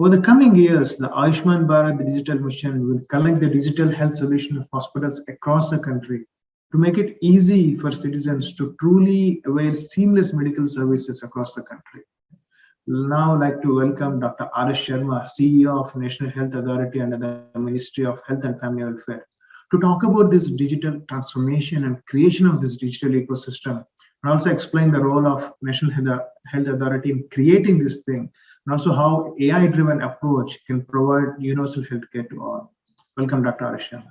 Over the coming years, the Ayushman Bharat Digital Mission will collect the digital health solution of hospitals across the country to make it easy for citizens to truly avail seamless medical services across the country. Now, I'd like to welcome Dr. Aarash Sharma, CEO of National Health Authority under the Ministry of Health and Family Welfare, to talk about this digital transformation and creation of this digital ecosystem, and also explain the role of National Health Authority in creating this thing, and also how AI-driven approach can provide universal healthcare to all. Welcome, Dr. Aarash Sharma.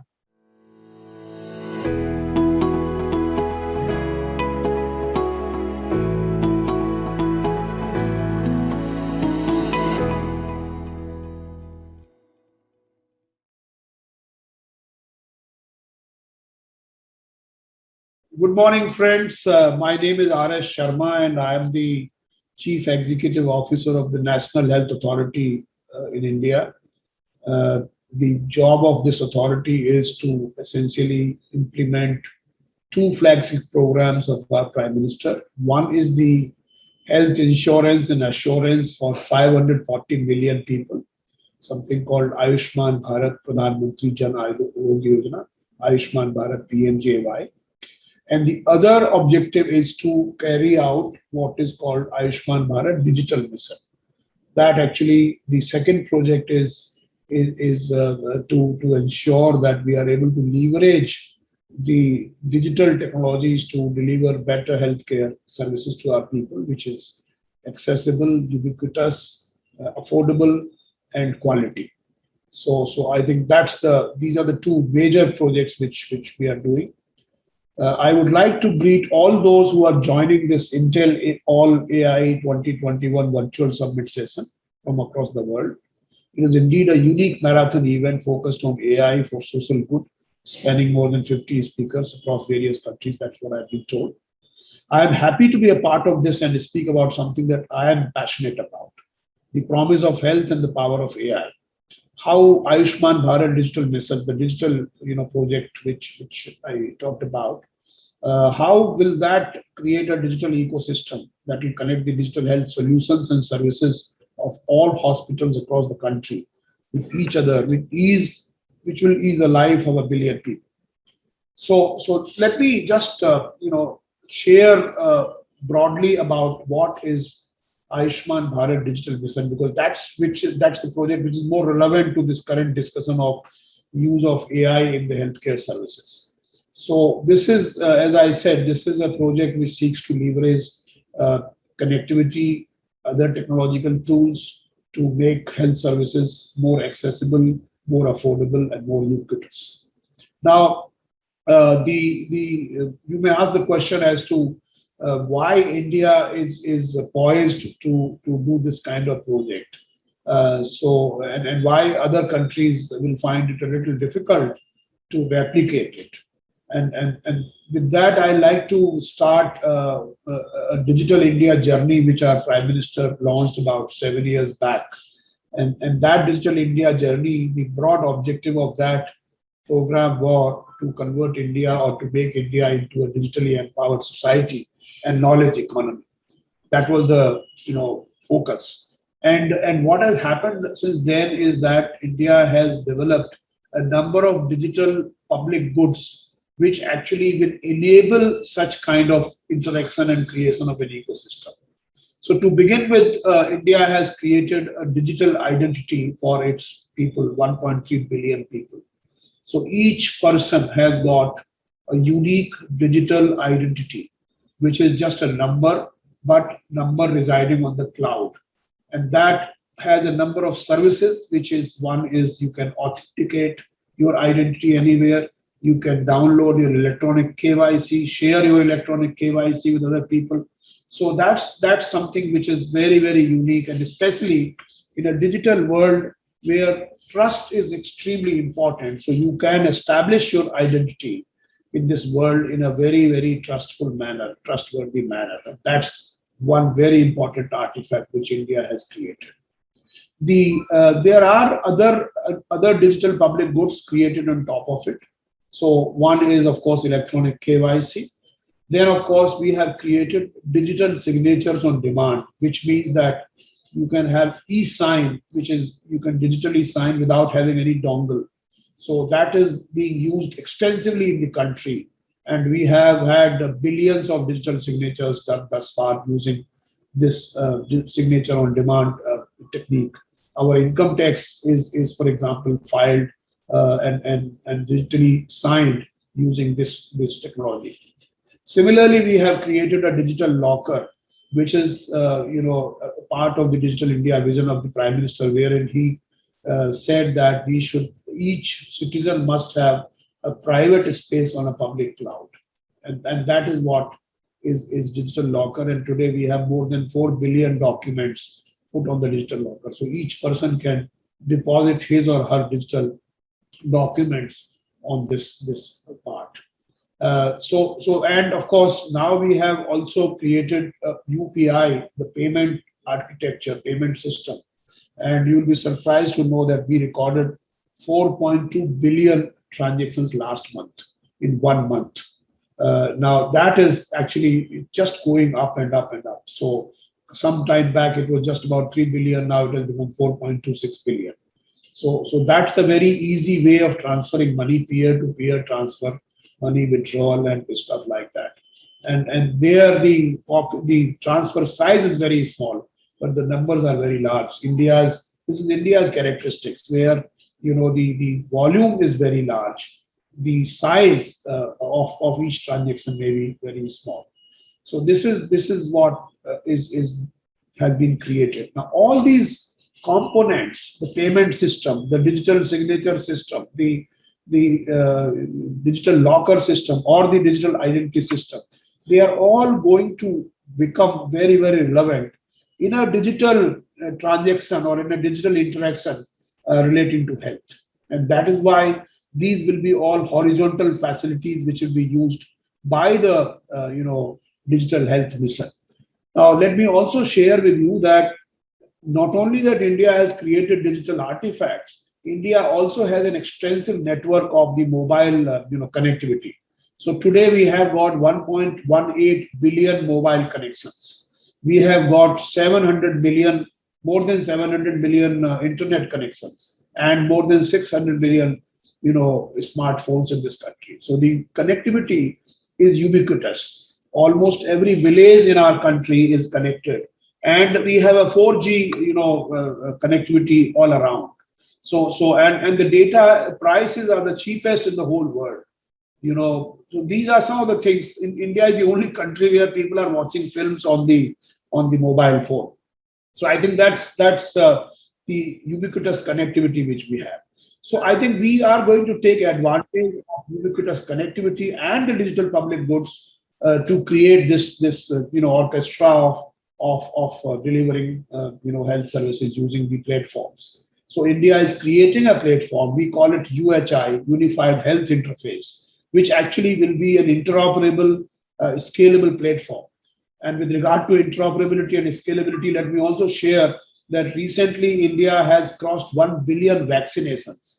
Good morning, friends. My name is Aarash Sharma, and I am the Chief Executive Officer of the National Health Authority in India. The job of this authority is to essentially implement two flagship programs of our Prime Minister. One is the health insurance and assurance for 540 million people, something called Ayushman Bharat Pradhan Mantri Jan Arogya Yojana, Ayushman Bharat PMJY. And the other objective is to carry out what is called Ayushman Bharat Digital Mission. That actually, the second project is to ensure that we are able to leverage the digital technologies to deliver better healthcare services to our people, which is accessible, ubiquitous, affordable, and quality. So I think these are the two major projects which we are doing. I would like to greet all those who are joining this Intel All AI 2021 virtual summit session from across the world. It is indeed a unique marathon event focused on AI for social good, spanning more than 50 speakers across various countries. That's what I've been told. I am happy to be a part of this and speak about something that I am passionate about: the promise of health and the power of AI. How Ayushman Bharat Digital Mission, the digital project which I talked about, how will that create a digital ecosystem that will connect the digital health solutions and services of all hospitals across the country with each other with ease, which will ease the life of a billion people. So let me just share broadly about what is Ayushman Bharat Digital Mission, because that's the project which is more relevant to this current discussion of use of AI in the healthcare services. So this is, as I said, this is a project which seeks to leverage connectivity, other technological tools to make health services more accessible, more affordable, and more ubiquitous. Now, you may ask the question as to why India is poised to do this kind of project. And why other countries will find it a little difficult to replicate it. And with that, I like to start a Digital India journey, which our Prime Minister launched about 7 years back. And that Digital India journey, the broad objective of that program was to convert India or to make India into a digitally empowered society and knowledge economy. That was the focus. And what has happened since then is that India has developed a number of digital public goods which actually will enable such kind of interaction and creation of an ecosystem. So to begin with, India has created a digital identity for its people, 1.3 billion people. So each person has got a unique digital identity, which is just a number, but number residing on the cloud. And that has a number of services, which is one is you can authenticate your identity anywhere. You can download your electronic KYC, share your electronic KYC with other people. So that's something which is very, very unique, and especially in a digital world where trust is extremely important. So you can establish your identity in this world in a very, very trustworthy manner. And that's one very important artifact which India has created. There are other digital public goods created on top of it. So one is, of course, electronic KYC. Then, of course, we have created digital signatures on demand, which means that you can have e-sign, which is you can digitally sign without having any dongle. So that is being used extensively in the country. And we have had billions of digital signatures done thus far using this signature on demand technique. Our income tax is for example, filed and digitally signed using this technology. Similarly, we have created a digital locker, which is a part of the Digital India vision of the Prime Minister, wherein he said that each citizen must have a private space on a public cloud, and that is what is digital locker. And today we have more than 4 billion documents put on the digital locker, so each person can deposit his or her digital documents on this part. And of course, now we have also created a UPI, the payment architecture, payment system. And you'll be surprised to know that we recorded 4.2 billion transactions last month in 1 month. Now that is actually just going up and up and up. So some time back it was just about 3 billion. Now it has become 4.26 billion. So that's a very easy way of transferring money, peer-to-peer transfer, money withdrawal and stuff like that. And there the transfer size is very small, but the numbers are very large. This is India's characteristics, where the volume is very large, the size of each transaction may be very small. So this is what has been created. Now all these components, the payment system, the digital signature system, the digital locker system, or the digital identity system, they are all going to become very, very relevant in a digital transaction or in a digital interaction relating to health. And that is why these will be all horizontal facilities which will be used by the digital health mission. Now let me also share with you that not only that India has created digital artifacts, India also has an extensive network of the mobile connectivity. So today we have got 1.18 billion mobile connections. We have got 700 million, more than 700 million internet connections, and more than 600 million smartphones in this country. So the connectivity is ubiquitous. Almost every village in our country is connected, and we have a 4G connectivity all around. And the data prices are the cheapest in the whole world. So these are some of the things. India is the only country where people are watching films on the mobile phone. So I think that's the ubiquitous connectivity which we have. So I think we are going to take advantage of ubiquitous connectivity and the digital public goods to create this orchestra of delivering health services using the platforms. So India is creating a platform. We call it UHI, Unified Health Interface, which actually will be an interoperable, scalable platform. And with regard to interoperability and scalability, let me also share that recently India has crossed 1 billion vaccinations.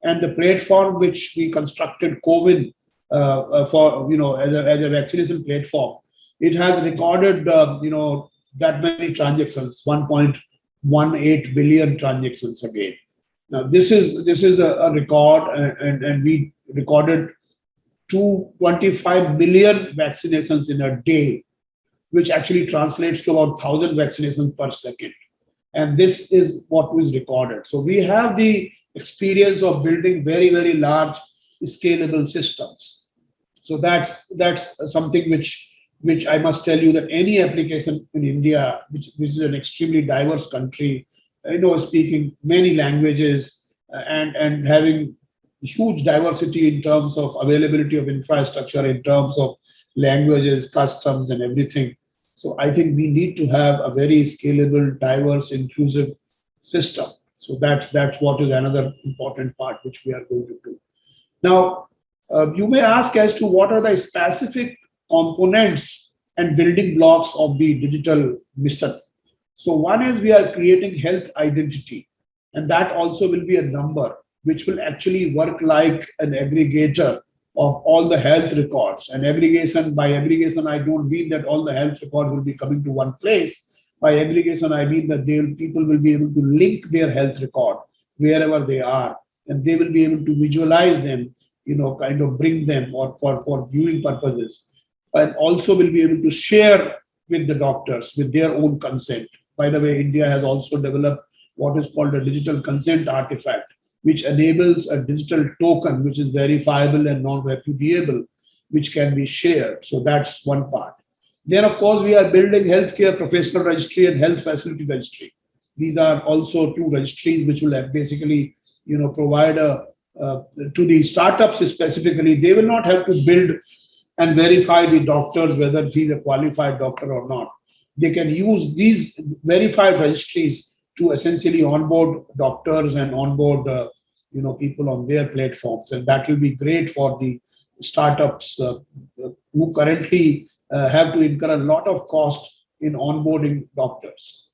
And the platform which we constructed, COVID, as a vaccination platform, it has recorded that many transactions, 1.18 billion transactions again. Now this is a record, and we recorded 225 million vaccinations in a day, which actually translates to about 1,000 vaccinations per second. And this is what was recorded. So we have the experience of building very, very large scalable systems. So that's something which I must tell you, that any application in India, which is an extremely diverse country, speaking many languages and having huge diversity in terms of availability of infrastructure, in terms of languages, customs, and everything. So I think we need to have a very scalable, diverse, inclusive system. So that's what is another important part which we are going to do. Now, you may ask as to what are the specific components and building blocks of the digital mission. So one is we are creating health identity, and that also will be a number which will actually work like an aggregator of all the health records. And by aggregation, I don't mean that all the health records will be coming to one place, By aggregation, I mean that people will be able to link their health record wherever they are, and they will be able to visualize them, kind of bring them or for viewing purposes, and also will be able to share with the doctors with their own consent. By the way, India has also developed what is called a digital consent artifact, which enables a digital token which is verifiable and non-repudiable, which can be shared. So that's one part. Then, of course, we are building healthcare professional registry and health facility registry. These are also two registries which will basically, provide to the startups specifically. They will not have to build and verify the doctors whether he's a qualified doctor or not. They can use these verified registries to essentially onboard doctors and onboard people on their platforms, and that will be great for the startups who currently have to incur a lot of cost in onboarding doctors.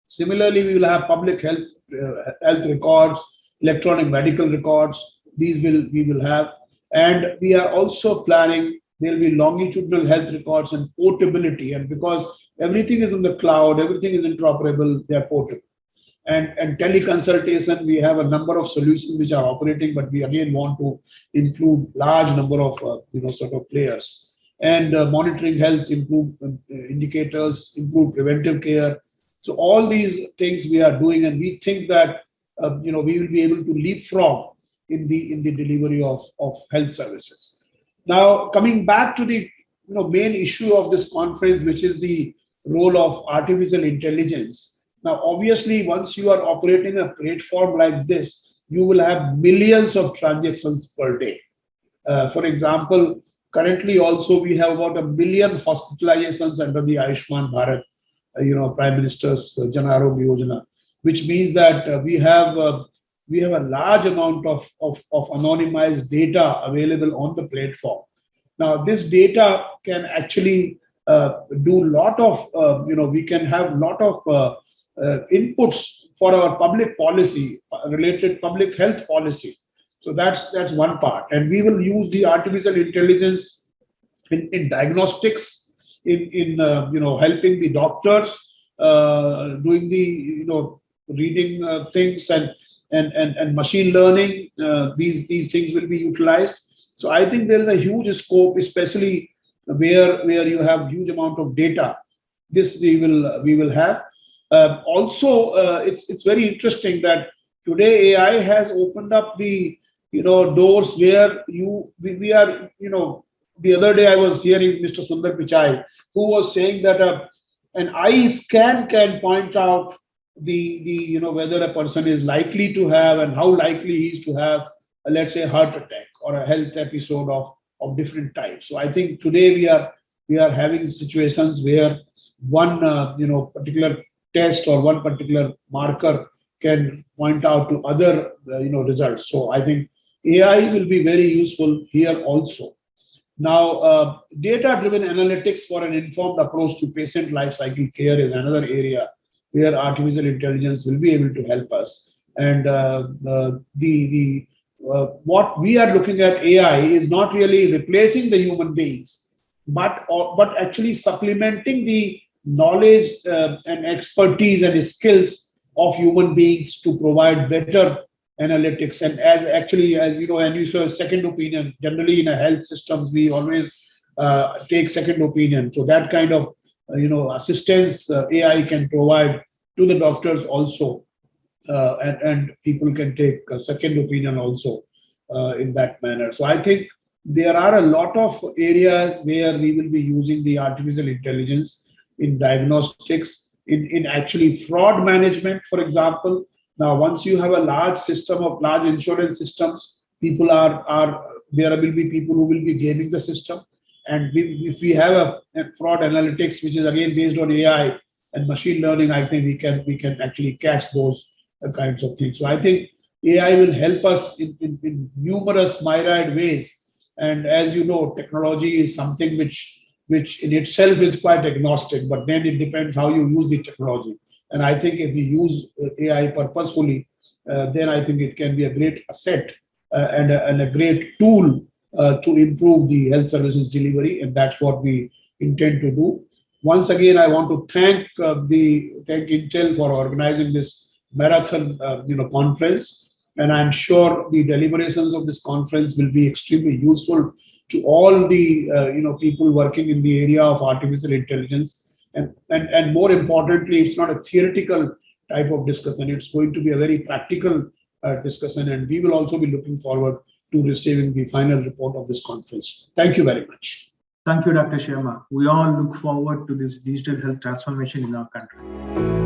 Similarly, we will have public health records, electronic medical records. These we will have, and we are also planning. There will be longitudinal health records and portability, and because everything is in the cloud, everything is interoperable, they are portable. And teleconsultation, we have a number of solutions which are operating, but we again want to include large number of sort of players. And monitoring health, improve indicators, improve preventive care. So all these things we are doing, and we think that we will be able to leapfrog in the delivery of health services. Now, coming back to the main issue of this conference, which is the role of artificial intelligence. Now, obviously, once you are operating a platform like this, you will have millions of transactions per day. For example, currently also we have about 1 million hospitalizations under the Ayushman Bharat, Prime Minister's Jan Arogya Yojana, which means that we have a large amount of anonymized data available on the platform. Now, this data can actually do a lot of, we can have a lot of inputs for our public policy, related public health policy. So that's one part, and we will use the artificial intelligence in diagnostics, in helping the doctors doing the reading things and machine learning. These things will be utilized. So I think there is a huge scope, especially where you have huge amount of data. This we will have. Also, it's very interesting that today AI has opened up the doors where we are the other day I was hearing Mr. Sundar Pichai, who was saying that an eye scan can point out the whether a person is likely to have and how likely he is to have let's say heart attack or a health episode of different types. So I think today we are having situations where one particular test or one particular marker can point out to other results. So I think AI will be very useful here also. Now, data-driven analytics for an informed approach to patient life cycle care is another area where artificial intelligence will be able to help us. And what we are looking at AI is not really replacing the human beings, but actually supplementing the knowledge and expertise and skills of human beings to provide better analytics. And as you saw second opinion, generally in a health systems we always take second opinion. So that kind of assistance AI can provide to the doctors also, and people can take a second opinion also in that manner. So I think there are a lot of areas where we will be using the artificial intelligence in diagnostics, in actually fraud management, for example. Now, once you have a large system of large insurance systems, there will be people who will be gaming the system. And if we have a fraud analytics, which is again based on AI and machine learning, I think we can actually catch those kinds of things. So I think AI will help us in numerous myriad ways. And as you know, technology is something which in itself is quite agnostic, but then it depends how you use the technology. And I think if we use AI purposefully, then I think it can be a great asset and a great tool to improve the health services delivery. And that's what we intend to do. Once again, I want to thank Intel for organizing this marathon conference, and I'm sure the deliberations of this conference will be extremely useful to all the people working in the area of artificial intelligence. And more importantly, it's not a theoretical type of discussion. It's going to be a very practical discussion, and we will also be looking forward to receiving the final report of this conference. Thank you very much. Thank you, Dr. Sharma. We all look forward to this digital health transformation in our country.